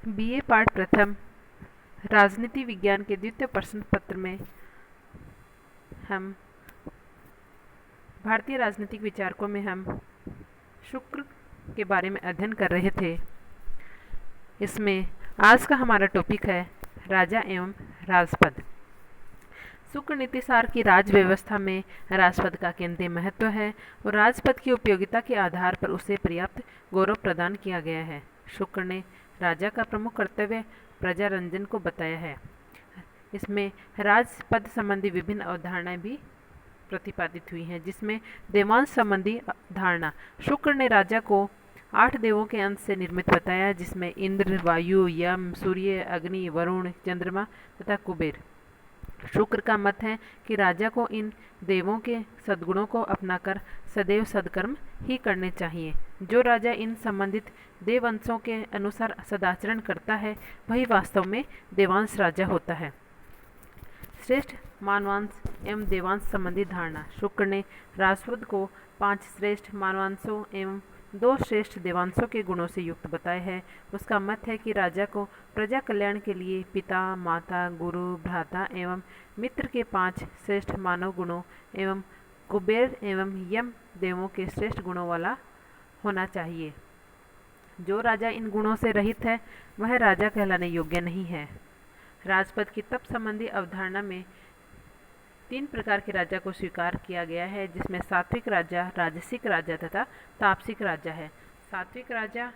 BA पाठ प्रथम राजनीति विज्ञान के द्वितीय प्रश्न पत्र में हम भारतीय राजनीतिक विचारकों में हम शुक्र के बारे में अध्ययन कर रहे थे। इसमें आज का हमारा टॉपिक है राजा एवं राजपद। शुक्र नीतिसार की राज व्यवस्था में राजपद का केंद्रीय महत्व है और राजपद की उपयोगिता के आधार पर उसे पर्याप्त गौरव प्रदान किया गया है। शुक्र ने राजा का प्रमुख कर्तव्य प्रजारंजन को बताया है। इसमें राजपद संबंधी विभिन्न अवधारणाएं भी प्रतिपादित हुई हैं, जिसमें देवांश संबंधी धारणा। शुक्र ने राजा को 8 देवों के अंश से निर्मित बताया, जिसमें इंद्र, वायु, यम, सूर्य, अग्नि, वरुण, चंद्रमा तथा कुबेर। शुक्र का मत है कि राजा को इन देवों के सद्गुणों को अपनाकर सदैव सद्कर्म ही करने चाहिए। जो राजा इन संबंधित देववंशों के अनुसार सदाचरण करता है, वही वास्तव में देवांश राजा होता है। श्रेष्ठ मानवांश एवं देवांश संबंधी धारणा। शुक्र ने राजपद को 5 श्रेष्ठ मानवांशों एवं 2 श्रेष्ठ देवांशों के गुणों से युक्त बताया है। उसका मत है कि राजा को प्रजा कल्याण के लिए पिता, माता, गुरु, भ्राता एवं मित्र के 5 श्रेष्ठ मानव गुणों एवं कुबेर एवं यम देवों के श्रेष्ठ गुणों वाला होना चाहिए। जो राजा इन गुणों से रहित है, वह राजा कहलाने योग्य नहीं है। राजपद की तप संबंधी अवधारणा में 3 प्रकार के राजा को स्वीकार किया गया है, जिसमें सात्विक राजा, राजसिक राजा तथा तापसिक राजा है। सात्विक राजा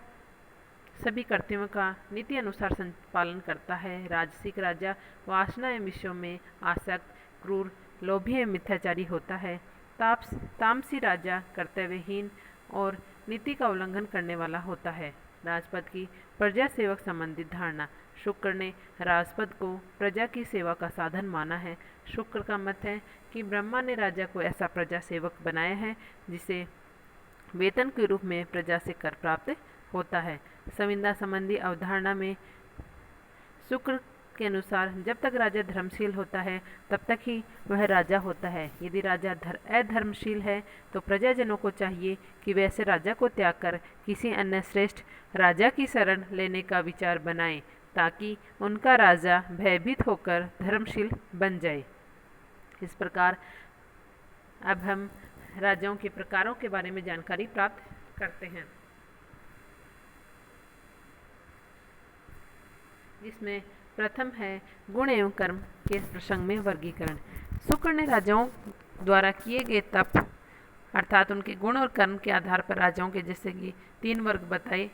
सभी कर्तव्यों का नीति अनुसार पालन करता है। राजसिक राजा वासना एवं विषयों में आसक्त, क्रूर, लोभी एवं मिथ्याचारी होता है। तामसी राजा कर्तव्यहीन और नीति का उल्लंघन करने वाला होता है। राजपद की प्रजा सेवक संबंधित धारणा। शुक्र ने राजपद को प्रजा की सेवा का साधन माना है। शुक्र का मत है कि ब्रह्मा ने राजा को ऐसा प्रजा सेवक बनाया है जिसे वेतन के रूप में प्रजा से कर प्राप्त होता है। संविदा संबंधी अवधारणा में शुक्र के अनुसार जब तक राजा धर्मशील होता है, तब तक ही वह राजा होता है। यदि राजा अधर्मशील है, तो प्रजाजनों को चाहिए कि वे ऐसे राजा को त्याग कर किसी अन्य श्रेष्ठ राजा की शरण लेने का विचार बनाएं, ताकि उनका राजा भयभीत होकर धर्मशील बन जाए। इस प्रकार अब हम राजाओं के प्रकारों के बारे में जानकारी प्राप्त करते हैं, जिसमें प्रथम है गुण एवं कर्म के प्रसंग में वर्गीकरण। शुक्र ने राजाओं द्वारा किए गए तप अर्थात उनके गुण और कर्म के आधार पर राजाओं के जैसे कि 3 वर्ग बताए: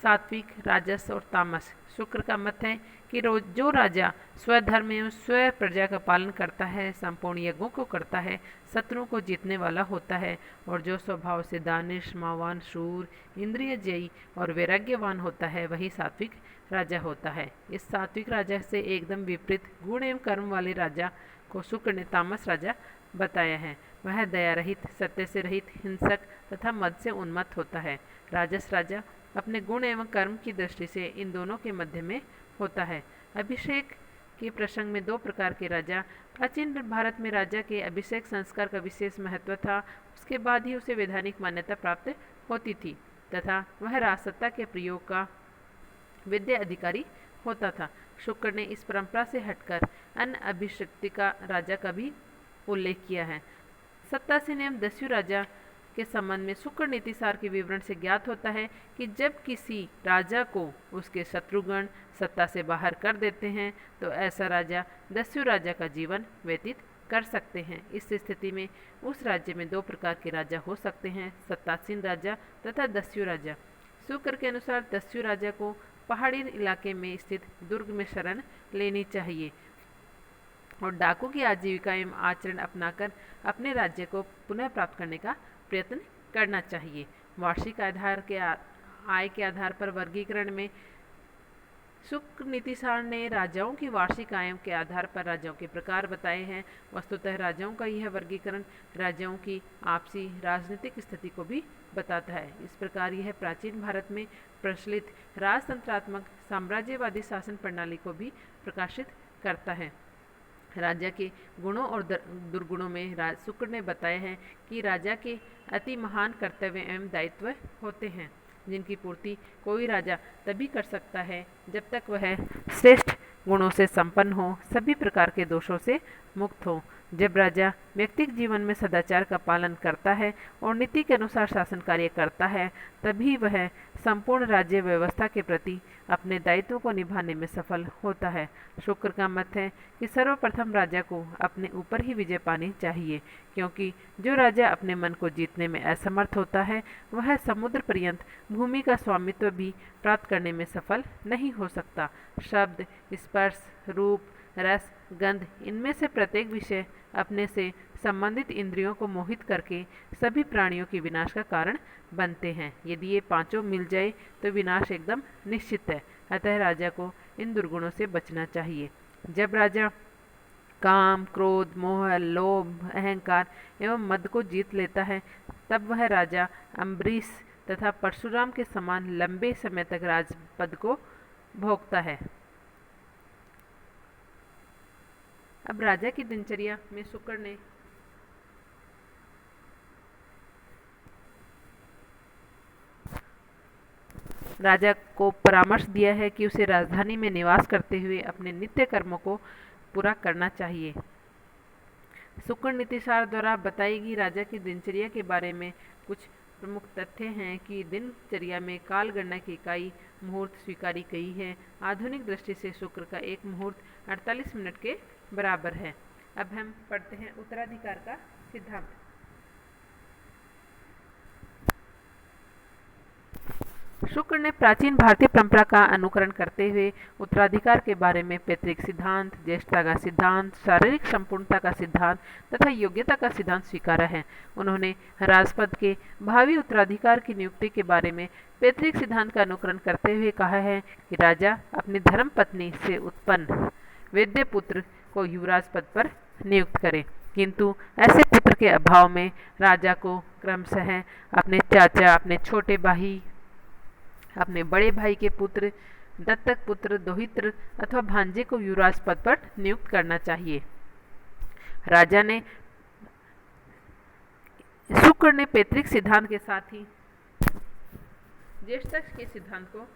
सात्विक, राजस और तामस। शुक्र का मत है कि जो राजा स्वधर्म एवं स्व प्रजा का पालन करता है, संपूर्ण यज्ञों को करता है, शत्रुओं को जीतने वाला होता है और जो स्वभाव से दानिश, मावान, शूर, इंद्रिय जयी और वैराग्यवान होता है, वही सात्विक राजा होता है। इस सात्विक राजा से एकदम विपरीत गुण एवं कर्म वाले राजा को शुक्र ने तामस राजा बताया है। वह दया रहित, सत्य से रहित, हिंसक तथा मद से उन्मत्त होता है। राजस राजा अपने गुण एवं कर्म की दृष्टि से इन दोनों के मध्य में होता है। अभिषेक के प्रसंग में 2 प्रकार के राजा। प्राचीन भारत में राजा के अभिषेक संस्कार का विशेष महत्व था। उसके बाद ही उसे वैधानिक मान्यता प्राप्त होती थी तथा वह राजसत्ता के प्रयोग का विद्या अधिकारी होता था। शुक्र ने इस परंपरा से हटकर अन्य अभिषिक्ति का राजा का भी उल्लेख किया है। सत्तासीन एवं दस्यु राजा के संबंध में शुक्र नीतिसार के विवरण से ज्ञात होता है कि जब किसी राजा को उसके शत्रुगण सत्ता से बाहर कर देते हैं, तो ऐसा राजा दस्यु राजा का जीवन व्यतीत कर सकते हैं। इस स्थिति में उस राज्य में 2 प्रकार के राजा हो सकते हैं: सत्तासीन राजा तथा दस्यु राजा। शुक्र के अनुसार दस्यु राजा को पहाड़ी इलाके में स्थित दुर्ग में शरण लेनी चाहिए और डाकू की आजीविका एवं आचरण अपनाकर अपने राज्य को पुनः प्राप्त करने का प्रयत्न करना चाहिए। वार्षिक आय के आधार पर वर्गीकरण में शुक्र नीतिसार ने राजाओं की वार्षिक आय के आधार पर राजाओं के प्रकार बताए हैं। वस्तुतः राजाओं का यह वर्गीकरण राजाओं की आपसी राजनीतिक स्थिति को भी बताता है। इस प्रकार यह प्राचीन भारत में प्रचलित राजतंत्रात्मक साम्राज्यवादी शासन प्रणाली को भी प्रकाशित करता है। राजा के गुणों और दुर्गुणों में शुक्र ने बताया है कि राजा के अति महान कर्तव्य एवं दायित्व होते हैं। जिनकी पूर्ति कोई राजा तभी कर सकता है जब तक वह श्रेष्ठ गुणों से संपन्न हो, सभी प्रकार के दोषों से मुक्त हो। जब राजा व्यक्तिगत जीवन में सदाचार का पालन करता है और नीति के अनुसार शासन कार्य करता है, तभी वह संपूर्ण राज्य व्यवस्था के प्रति अपने दायित्वों को निभाने में सफल होता है। शुक्र का मत है कि सर्वप्रथम राजा को अपने ऊपर ही विजय पानी चाहिए, क्योंकि जो राजा अपने मन को जीतने में असमर्थ होता है, वह समुद्र पर्यंत भूमि का स्वामित्व भी प्राप्त करने में सफल नहीं हो सकता। शब्द, स्पर्श, रूप, रस, गंध, इनमें से प्रत्येक विषय अपने से संबंधित इंद्रियों को मोहित करके सभी प्राणियों के विनाश का कारण बनते हैं। यदि ये पांचों मिल जाए तो विनाश एकदम निश्चित है। अतः राजा को इन दुर्गुणों से बचना चाहिए। जब राजा काम, क्रोध, मोह, लोभ, अहंकार एवं मद को जीत लेता है, तब वह राजा अम्बरीश तथा परशुराम के समान लंबे समय तक राजपद को भोगता है। अब राजा की दिनचर्या में शुक्र ने राजा को परामर्श दिया है कि उसे राजधानी में निवास करते हुए अपने नित्य कर्मों को पूरा करना चाहिए। शुक्र नीतिसार द्वारा बताई गई राजा की दिनचर्या के बारे में कुछ प्रमुख तथ्य हैं कि दिनचर्या में काल गणना की इकाई मुहूर्त स्वीकारी गई है। आधुनिक दृष्टि से शुक्र का एक मुहूर्त 48 मिनट के बराबर है। अब हम पढ़ते हैं उत्तराधिकार का सिद्धांत। शुक्र ने प्राचीन भारतीय परंपरा का अनुकरण करते हुए उत्तराधिकार के बारे में पैतृक सिद्धांत, ज्येष्ठता का सिद्धांत, शारीरिक संपूर्णता का सिद्धांत तथा योग्यता का सिद्धांत स्वीकारा है। उन्होंने राजपद के भावी उत्तराधिकार की नियुक्ति के बारे में पैतृक सिद्धांत का अनुकरण करते हुए कहा है कि राजा अपनी धर्म पत्नी से उत्पन्न वैद्य पुत्र को युवराज पद पर नियुक्त करे, किंतु ऐसे पुत्र के अभाव में राजा को क्रमशः अपने चाचा, अपने छोटे भाई, अपने बड़े भाई के पुत्र, दत्तक पुत्र, दोहित्र अथवा भांजे को युवराज पद पर नियुक्त करना चाहिए। राजा ने शुक्र ने पैतृक सिद्धांत के साथ ही ज्येष्ठता के सिद्धांत को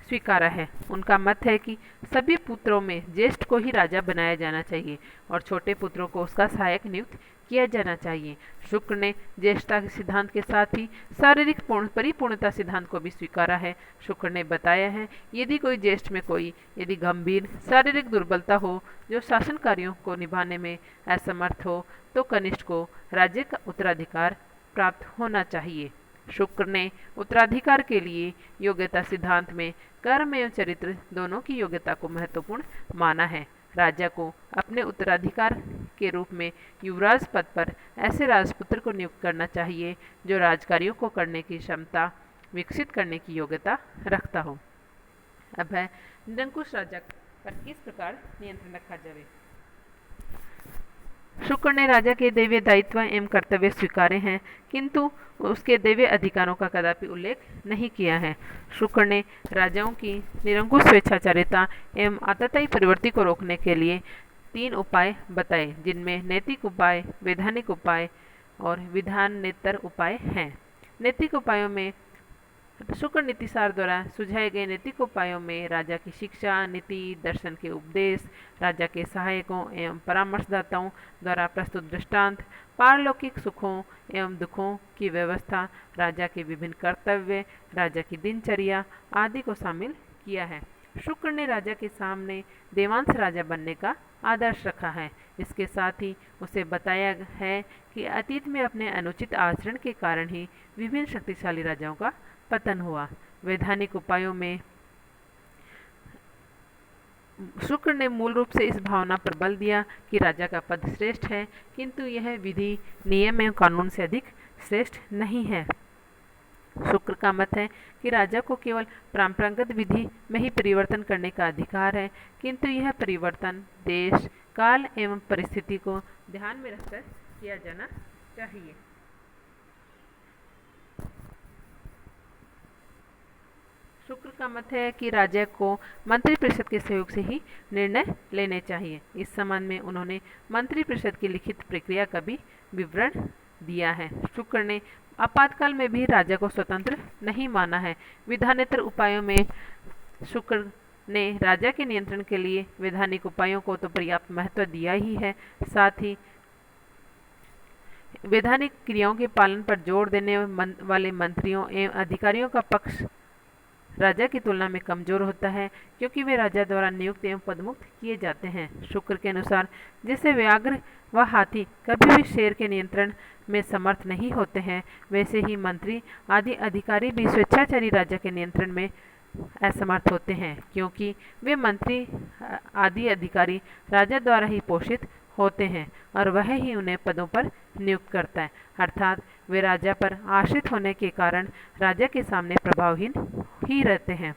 स्वीकारा है। उनका मत है कि सभी पुत्रों में ज्येष्ठ को ही राजा बनाया जाना चाहिए और छोटे पुत्रों को उसका सहायक नियुक्त किया जाना चाहिए। शुक्र ने ज्येष्ठता के सिद्धांत के साथ ही शारीरिक परिपूर्णता सिद्धांत को भी स्वीकारा है। शुक्र ने बताया है यदि कोई ज्येष्ठ में कोई यदि गंभीर शारीरिक दुर्बलता हो जो शासन कार्यों को निभाने में असमर्थ हो, तो कनिष्ठ को राज्य का उत्तराधिकार प्राप्त होना चाहिए। शुक्र ने उत्तराधिकार के लिए योग्यता सिद्धांत में कर्म एवं चरित्र दोनों की योग्यता को महत्वपूर्ण माना है। राजा को अपने उत्तराधिकार के रूप में युवराज पद पर ऐसे राजपुत्र को नियुक्त करना चाहिए जो राजकार्यों को करने की क्षमता विकसित करने की योग्यता रखता हो। अब है निरंकुश राजा पर किस प्रकार नियंत्रण रखा जाए। शुक्र ने राजा के दैवीय दायित्व एवं कर्तव्य स्वीकारे हैं, किंतु उसके दैवीय अधिकारों का कदापि उल्लेख नहीं किया है। शुक्र ने राजाओं की निरंकुश स्वेच्छाचारिता एवं आततायी प्रवृत्ति को रोकने के लिए 3 उपाय बताए, जिनमें नैतिक उपाय, वैधानिक उपाय और विधानेतर उपाय हैं। नैतिक उपायों में शुक्र नीतिसार द्वारा सुझाए गए नैतिक उपायों में राजा की शिक्षा, नीति, दर्शन के उपदेश, राजा के सहायकों एवं परामर्शदाताओं द्वारा प्रस्तुत दृष्टांत, पारलौकिक सुखों एवं दुखों की व्यवस्था, राजा के विभिन्न कर्तव्य, राजा की दिनचर्या आदि को शामिल किया है। शुक्र ने राजा के सामने देवांश राजा बनने का आदर्श रखा है। इसके साथ ही उसे बताया है कि अतीत में अपने अनुचित आचरण के कारण ही विभिन्न शक्तिशाली राजाओं का पतन हुआ। वैधानिक उपायों में शुक्र ने मूल रूप से इस भावना पर बल दिया कि राजा का पद श्रेष्ठ है, किंतु यह विधि, नियम एवं कानून से अधिक श्रेष्ठ नहीं है। शुक्र का मत है कि राजा को केवल परंपरागत विधि में ही परिवर्तन करने का अधिकार है, किंतु यह परिवर्तन देश, काल एवं परिस्थिति को ध्यान में रखकर किया जाना चाहिए। शुक्र का मत है कि राजा को मंत्रिपरिषद के सहयोग से ही निर्णय लेने चाहिए। इस संबंध में उन्होंने मंत्रिपरिषद की लिखित प्रक्रिया का भी विवरण दिया है। शुक्र ने आपातकाल में भी राजा को स्वतंत्र नहीं माना है। विधानेतर उपायों में शुक्र ने राजा के नियंत्रण के लिए वैधानिक उपायों को तो पर्याप्त महत्व दिया ही है, साथ ही वैधानिक क्रियाओं के पालन पर जोर देने वाले मंत्रियों एवं अधिकारियों का पक्ष राजा की तुलना में कमजोर होता है, क्योंकि वे राजा द्वारा नियुक्त एवं पदमुक्त किए जाते हैं। शुक्र के अनुसार जैसे व्याघ्र व हाथी कभी भी शेर के नियंत्रण में समर्थ नहीं होते हैं, वैसे ही मंत्री आदि अधिकारी भी स्वेच्छाचारी राजा के नियंत्रण में असमर्थ होते हैं, क्योंकि वे मंत्री आदि अधिकारी राजा द्वारा ही पोषित होते हैं और वह ही उन्हें पदों पर नियुक्त करता है, अर्थात वे राजा पर आश्रित होने के कारण राजा के सामने प्रभावहीन ही रहते हैं।